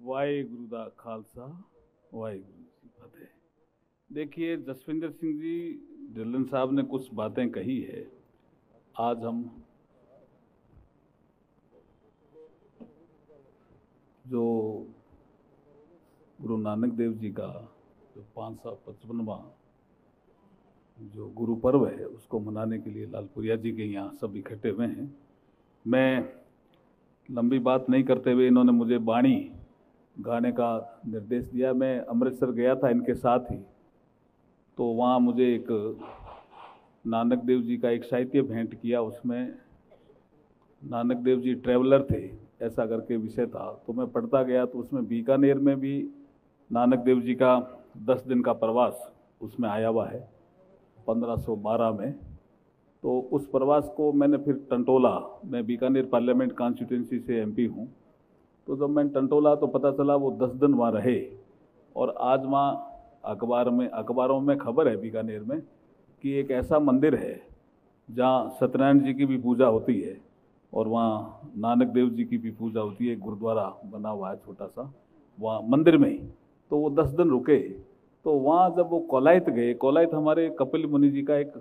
वाहिगुरु दा खालसा वाहिगुरु जी फतेह। देखिए, जसविंदर सिंह जी ढिल्लन साहब ने कुछ बातें कही है। आज हम जो गुरु नानक देव जी का जो 555वां जो गुरु पर्व है उसको मनाने के लिए लालपुरिया जी के यहाँ सब इकट्ठे हुए हैं। मैं लंबी बात नहीं करते हुए, इन्होंने मुझे बाणी गाने का निर्देश दिया। मैं अमृतसर गया था इनके साथ ही, तो वहाँ मुझे एक नानक देव जी का एक साहित्य भेंट किया। उसमें नानक देव जी ट्रैवलर थे ऐसा करके विषय था, तो मैं पढ़ता गया। तो उसमें बीकानेर में भी नानक देव जी का 10 दिन का प्रवास उसमें आया हुआ है 1512 में। तो उस प्रवास को मैंने फिर टंटोला, मैं बीकानेर पार्लियामेंट कॉन्स्टिट्यूंसी से एमपी हूँ, तो जब मैं टंटोला तो पता चला वो 10 दिन वहाँ रहे। और आज वहाँ अखबारों में खबर है बीकानेर में कि एक ऐसा मंदिर है जहाँ सत्यनारायण जी की भी पूजा होती है और वहाँ नानक देव जी की भी पूजा होती है। एक गुरुद्वारा बना हुआ है छोटा सा वहाँ मंदिर में ही। तो वो 10 दिन रुके। तो वहाँ जब वो कोलायत गए, कोलायत हमारे कपिल मुनि जी का एक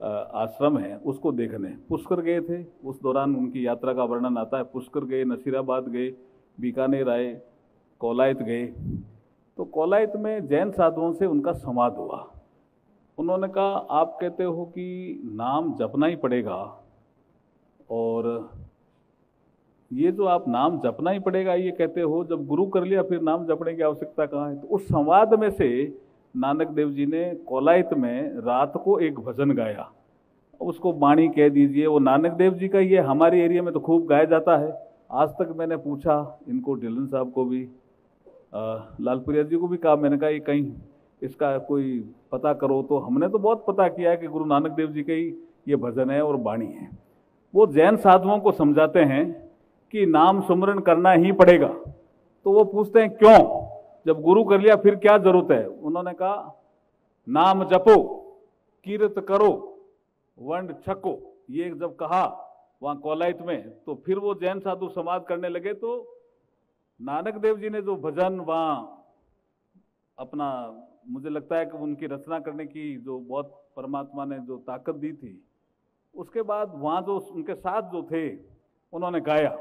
आश्रम है, उसको देखने पुष्कर गए थे। उस दौरान उनकी यात्रा का वर्णन आता है। पुष्कर गए, नसीराबाद गए, बीकानेर आए, कोलायत गए। तो कोलायत में जैन साधुओं से उनका संवाद हुआ। उन्होंने कहा, आप कहते हो कि नाम जपना ही पड़ेगा, और ये जो आप नाम जपना ही पड़ेगा ये कहते हो, जब गुरु कर लिया फिर नाम जपने की आवश्यकता कहाँ है। तो उस संवाद में से नानक देव जी ने कोलायत में रात को एक भजन गाया, उसको बाणी कह दीजिए। वो नानक देव जी का, ये हमारे एरिया में तो खूब गाया जाता है। आज तक मैंने पूछा इनको, ढिल्लन साहब को भी, लालपुरिया जी को भी कहा, मैंने कहा ये कहीं इसका कोई पता करो। तो हमने तो बहुत पता किया है कि गुरु नानक देव जी का ही ये भजन है और बाणी है। वो जैन साधुओं को समझाते हैं कि नाम सुमरन करना ही पड़ेगा। तो वो पूछते हैं क्यों, जब गुरु कर लिया फिर क्या जरूरत है। उन्होंने कहा, नाम जपो, कीर्त करो, वंड छको। ये जब कहा वहां कोलायत में, तो फिर वो जैन साधु समाज करने लगे। तो नानक देव जी ने जो भजन वहां अपना, मुझे लगता है कि उनकी रचना करने की जो बहुत परमात्मा ने जो ताकत दी थी, उसके बाद वहां जो उनके साथ जो थे उन्होंने गाया,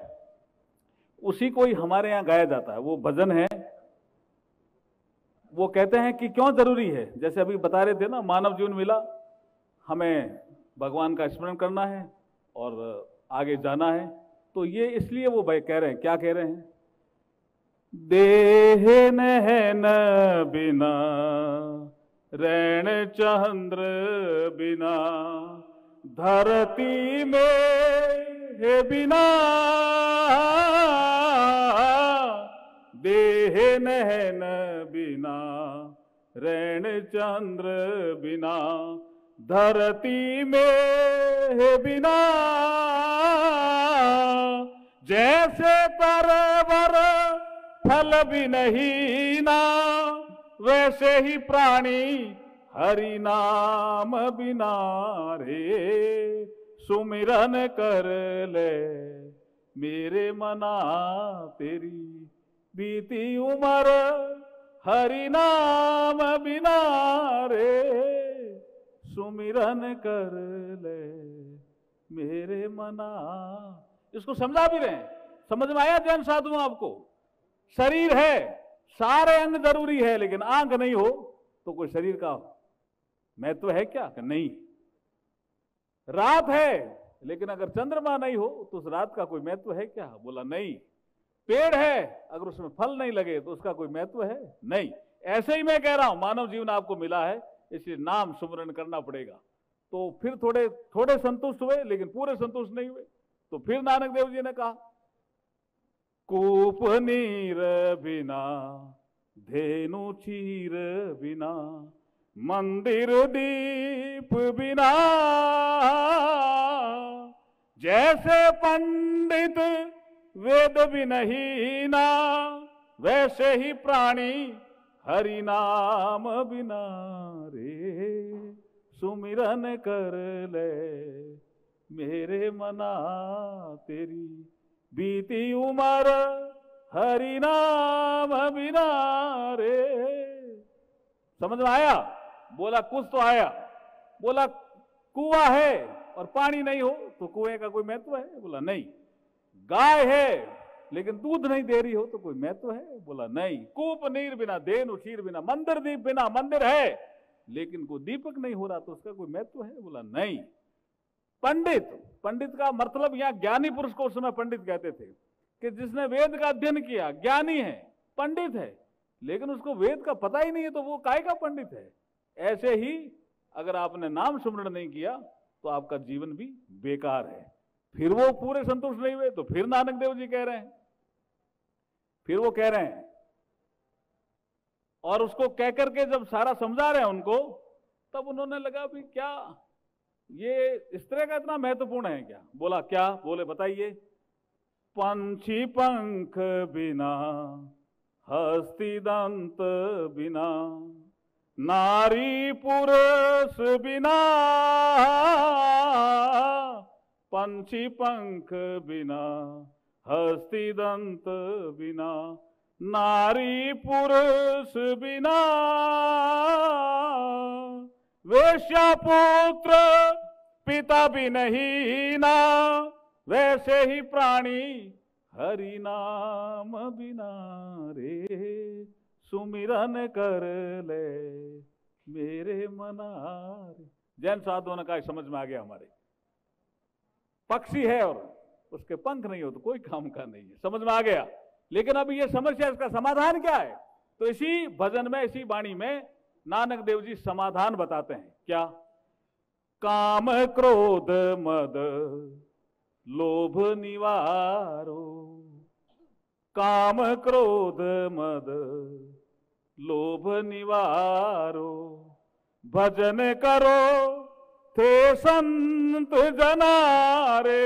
उसी को ही हमारे यहाँ गाया जाता है। वो भजन है। वो कहते हैं कि क्यों जरूरी है, जैसे अभी बता रहे थे ना, मानव जीवन मिला, हमें भगवान का स्मरण करना है और आगे जाना है। तो ये इसलिए वो भाई कह रहे हैं, क्या कह रहे हैं, देह नहन बिना रैण चंद्र बिना धरती में है बिना, देह नहन बिना रैण चंद्र बिना धरती में है बिना, जैसे परवर फल भी नहीं ना, वैसे ही प्राणी हरि नाम बिना रे, सुमिरन कर ले मेरे मना तेरी बीती उम्र, हरि नाम बिना रे, सुमिरन कर ले मेरे मना। इसको समझा भी रहे हैं। समझ में आया जैन साधुओं आपको? शरीर है, सारे अंग जरूरी है, लेकिन आंख नहीं हो तो कोई शरीर का महत्व है क्या? नहीं। रात है, लेकिन अगर चंद्रमा नहीं हो तो उस रात का कोई महत्व है क्या? बोला नहीं। पेड़ है, अगर उसमें फल नहीं लगे तो उसका कोई महत्व है? नहीं। ऐसे ही मैं कह रहा हूं, मानव जीवन आपको मिला है, इसलिए नाम सुमरन करना पड़ेगा। तो फिर थोड़े थोड़े संतुष्ट हुए, लेकिन पूरे संतुष्ट नहीं हुए। तो फिर नानक देव जी ने कहा, कूप नीर बिना धेनु चीर बिना मंदिर दीप बिना, जैसे पंडित वेद भी नहीं ना, वैसे ही प्राणी हरि नाम बिना रे, सुमिरन कर ले मेरे मना तेरी बीती उम्र, हरि नाम बिना रे। समझ में आया? बोला कुछ तो आया। बोला कुआं है और पानी नहीं हो तो कुएं का कोई महत्व है? बोला नहीं। गाय है लेकिन दूध नहीं दे रही हो तो कोई महत्व है? बोला नहीं। कूप नीर बिना देन क्षीर बिना, मंदिर दीप बिना मंदिर है लेकिन कोई दीपक नहीं हो रहा तो उसका कोई महत्व है? बोला नहीं। पंडित, पंडित का मतलब यहां ज्ञानी पुरुष को उस समय पंडित कहते थे कि जिसने वेद का अध्ययन किया, ज्ञानी है, पंडित है, लेकिन उसको वेद का पता ही नहीं है तो वो काय का पंडित है? ऐसे ही अगर आपने नाम स्मरण नहीं किया तो आपका जीवन भी बेकार है। फिर वो पूरे संतुष्ट नहीं हुए तो फिर नानक देव जी कह रहे हैं, फिर वो कह रहे हैं, और उसको कह करके जब सारा समझा रहे हैं उनको, तब उन्होंने लगा भी क्या ये इस तरह का इतना महत्वपूर्ण है क्या? बोला क्या? बोले बताइए। पंछी पंख बिना, हस्ती दंत बिना, नारी पुरुष बिना, पंछी पंख बिना, हस्ती दंत बिना, नारी पुरुष बिना, वेश्या पुत्र पिता भी नहीं ना, वैसे ही प्राणी हरि नाम बिना रे। सुमिरन कर ले मेरे मना रे। जैन साधुओं ने कहा समझ में आ गया, हमारे पक्षी है और उसके पंख नहीं हो तो कोई काम का नहीं है, समझ में आ गया। लेकिन अब ये समस्या, इसका समाधान क्या है? तो इसी भजन में, इसी वाणी में नानक देव जी समाधान बताते हैं। क्या? काम क्रोध मद लोभ निवारो, काम क्रोध मद लोभ निवारो, भजन करो थे संत जनारे,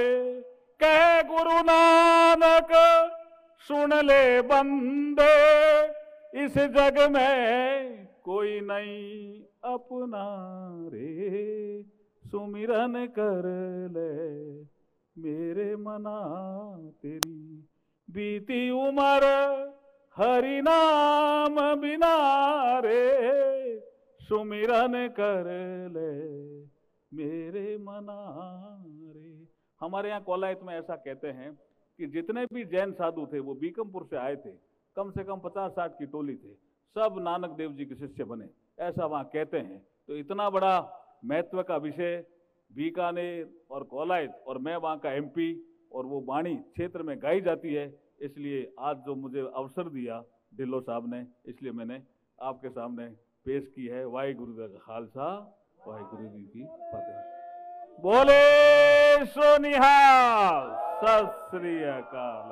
कह गुरु नानक सुन ले बंदे, इस जग में कोई नहीं अपना रे। सुमिरन कर ले मेरे मना तेरी, बीती उम्र हरि नाम बिना रे। सुमिरन कर ले मेरे मना रे। हमारे यहाँ कोलायत में ऐसा कहते हैं कि जितने भी जैन साधु थे वो बीकमपुर से आए थे, कम से कम 50-60 की टोली थे, सब नानक देव जी के शिष्य बने, ऐसा वहाँ कहते हैं। तो इतना बड़ा महत्व का विषय बीकानेर और कोलायत, और मैं वहाँ का MP, और वो वाणी क्षेत्र में गाई जाती है, इसलिए आज जो मुझे अवसर दिया ढिल्लो साहब ने, इसलिए मैंने आपके सामने पेश की है। वाहिगुरु जी का खालसा, वाहिगुरु जी की फतेह। बोले सो निहाल, सत श्री अकाल।